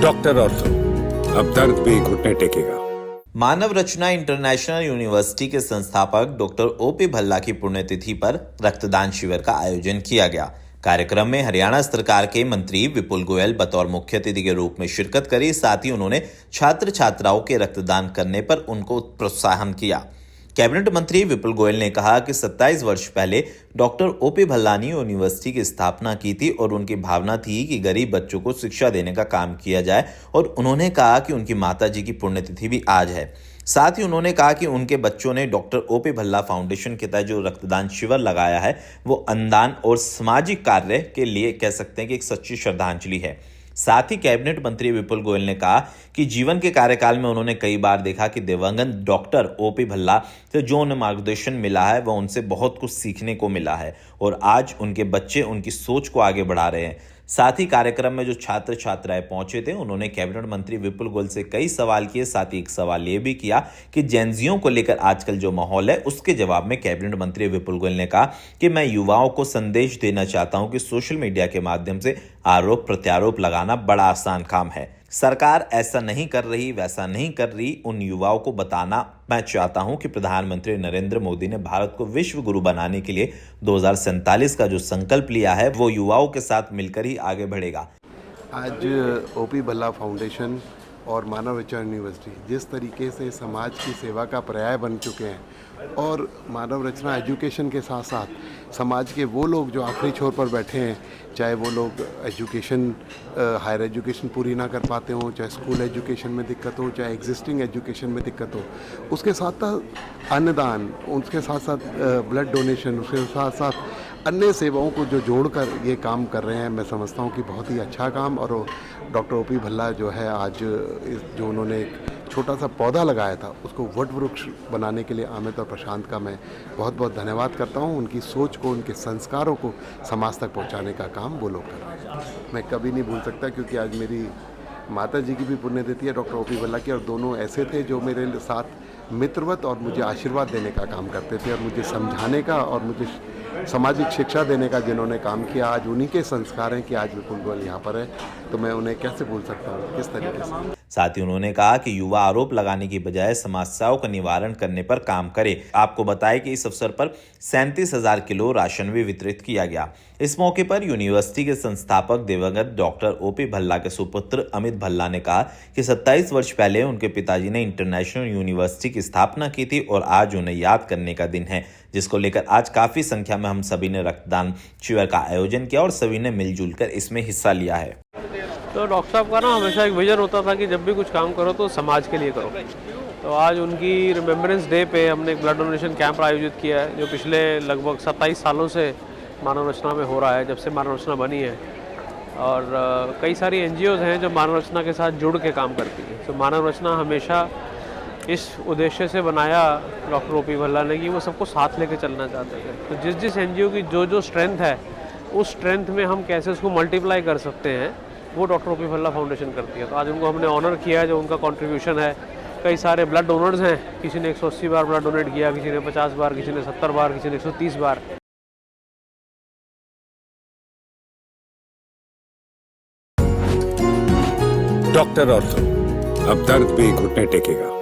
Doctor ortho, अब दर्द भी घुटने टेकेगा। मानव रचना इंटरनेशनल यूनिवर्सिटी के संस्थापक डॉक्टर ओपी भल्ला की पुण्यतिथि पर रक्तदान शिविर का आयोजन किया गया। कार्यक्रम में हरियाणा सरकार के मंत्री विपुल गोयल बतौर मुख्य अतिथि के रूप में शिरकत करी। साथ ही उन्होंने छात्र छात्राओं के रक्तदान करने पर उनको प्रोत्साहन किया। कैबिनेट मंत्री विपुल गोयल ने कहा कि 27 वर्ष पहले डॉक्टर ओपी भल्ला ने यूनिवर्सिटी की स्थापना की थी और उनकी भावना थी कि गरीब बच्चों को शिक्षा देने का काम किया जाए, और उन्होंने कहा कि उनकी माताजी की पुण्यतिथि भी आज है। साथ ही उन्होंने कहा कि उनके बच्चों ने डॉक्टर ओपी भल्ला फाउंडेशन के तहत जो रक्तदान शिविर लगाया है वो अन्नदान और सामाजिक कार्य के लिए कह सकते हैं कि एक सच्ची श्रद्धांजलि है। साथ ही कैबिनेट मंत्री विपुल गोयल ने कहा कि जीवन के कार्यकाल में उन्होंने कई बार देखा कि दिवंगत डॉक्टर ओपी भल्ला से जो उन्हें मार्गदर्शन मिला है वह उनसे बहुत कुछ सीखने को मिला है, और आज उनके बच्चे उनकी सोच को आगे बढ़ा रहे हैं। साथ ही कार्यक्रम में जो छात्र छात्राएं पहुंचे थे उन्होंने कैबिनेट मंत्री विपुल गोयल से कई सवाल किए। साथ ही एक सवाल ये भी किया कि जेनजियों को लेकर आजकल जो माहौल है उसके जवाब में कैबिनेट मंत्री विपुल गोयल ने कहा कि मैं युवाओं को संदेश देना चाहता हूं कि सोशल मीडिया के माध्यम से आरोप प्रत्यारोप लगाना बड़ा आसान काम है। सरकार ऐसा नहीं कर रही, वैसा नहीं कर रही। उन युवाओं को बताना मैं चाहता हूं कि प्रधानमंत्री नरेंद्र मोदी ने भारत को विश्व गुरु बनाने के लिए 2047 का जो संकल्प लिया है वो युवाओं के साथ मिलकर ही आगे बढ़ेगा। आज ओपी भल्ला फाउंडेशन और मानव रचना यूनिवर्सिटी जिस तरीके से समाज की सेवा का पर्याय बन चुके हैं, और मानव रचना एजुकेशन के साथ साथ समाज के वो लोग जो आखिरी छोर पर बैठे हैं, चाहे वो लोग एजुकेशन हायर एजुकेशन पूरी ना कर पाते हों, चाहे स्कूल एजुकेशन में दिक्कत हो, चाहे एग्जिस्टिंग एजुकेशन में दिक्कत हो, उसके साथ साथ अन्नदान, उसके साथ साथ ब्लड डोनेशन, उसके साथ साथ अन्य सेवाओं को जो जोड़कर ये काम कर रहे हैं, मैं समझता हूँ कि बहुत ही अच्छा काम। और डॉक्टर ओपी भल्ला जो है आज जो उन्होंने एक छोटा सा पौधा लगाया था उसको वट वृक्ष बनाने के लिए अमित और प्रशांत का मैं बहुत बहुत धन्यवाद करता हूँ। उनकी सोच को, उनके संस्कारों को समाज तक पहुँचाने का काम वो लोग कर रहे हैं। मैं कभी नहीं भूल सकता, क्योंकि आज मेरी माता जी की भी पुण्यतिथि है डॉक्टर ओपी भल्ला की, और दोनों ऐसे थे जो मेरे साथ मित्रवत और मुझे आशीर्वाद देने का काम करते थे और मुझे समझाने का और मुझे सामाजिक शिक्षा देने का जिन्होंने काम किया। आज उन्हीं के संस्कार हैं कि आज विपुल गोयल यहाँ पर है, तो मैं उन्हें कैसे भूल सकता हूँ, किस तरीके से। साथ ही उन्होंने कहा कि युवा आरोप लगाने की बजाय समस्याओं का निवारण करने पर काम करे। आपको बताएं कि इस अवसर पर 37,000 किलो राशन भी वितरित किया गया। इस मौके पर यूनिवर्सिटी के संस्थापक दिवंगत डॉक्टर ओपी भल्ला के सुपुत्र अमित भल्ला ने कहा कि 27 वर्ष पहले उनके पिताजी ने इंटरनेशनल यूनिवर्सिटी की स्थापना की थी और आज उन्हें याद करने का दिन है, जिसको लेकर आज काफी संख्या में हम सभी ने रक्तदान शिविर का आयोजन किया और सभी ने मिलजुल कर इसमें हिस्सा लिया है। तो डॉक्टर साहब का ना हमेशा एक विजन होता था कि जब भी कुछ काम करो तो समाज के लिए करो। तो आज उनकी रिमेम्बरेंस डे पे हमने एक ब्लड डोनेशन कैंप आयोजित किया है, जो पिछले लगभग 27 सालों से मानव रचना में हो रहा है, जब से मानव रचना बनी है। और कई सारी एनजीओज हैं जो मानव रचना के साथ जुड़ के काम करती हैं। तो मानव रचना हमेशा इस उद्देश्य से बनाया डॉक्टर ओपी भल्ला ने कि वो सबको साथ लेके चलना चाहते थे। तो जिस एनजीओ की जो स्ट्रेंथ है, उस स्ट्रेंथ में हम कैसे उसको मल्टीप्लाई कर सकते हैं, वो डॉक्टर ओपी भल्ला फाउंडेशन करती है। तो आज उनको हमने ऑनर किया है, जो उनका कंट्रीब्यूशन है। कई सारे ब्लड डोनर्स हैं, किसी ने 180 बार ब्लड डोनेट किया, किसी ने 50 बार, किसी ने 70 बार, किसी ने 130 बार। डॉक्टर ऑर्थो, अब दर्द भी घुटने टेकेगा।